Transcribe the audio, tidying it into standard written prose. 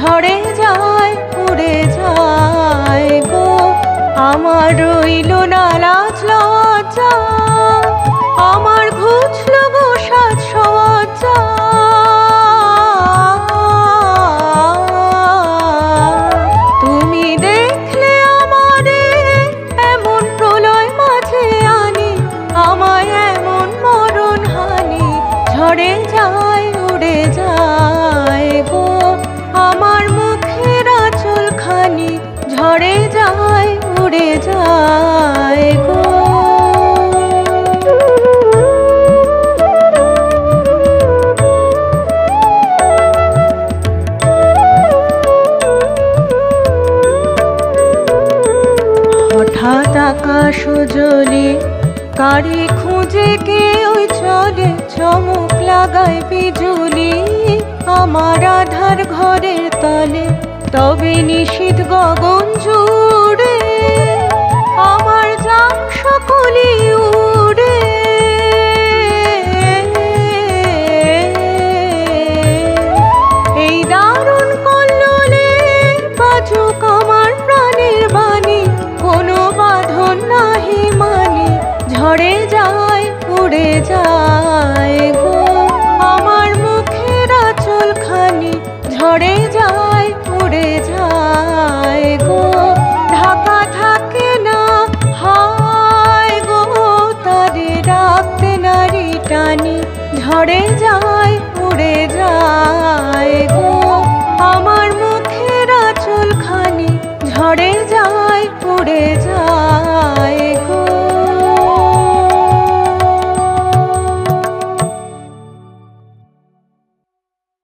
ঝরে যায় উড়ে যায় গো। আমার রইল না লাজ লজ্জা, আমার ঘুচল গো সাজসজ্জা। তুমি দেখলে আমারে এমন প্রলয় মাঝে আনি, আমায় এমন মরণ হানি। ঝরে যায় উড়ে যায় গো, আমার মুখের আঁচলখানি। ঝরে যায় উড়ে যায় গো। হঠাৎ আকাশ জ্বলে, কারে খুঁজে কে ওই চলে, চমক লাগায় বিজুলি আমার আধার ঘরের তলে। তবে নিশীথ গগন জুড়ে আমার যান সকলি উড়ে। এই দারুণ কল্লোলে বাজুক আমার প্রাণের বাণী, কোনো বাঁধন নাহি মানি। ঝরে যায় উড়ে যায় গো, আমার মুখের আঁচলখানি। ঝরে যায়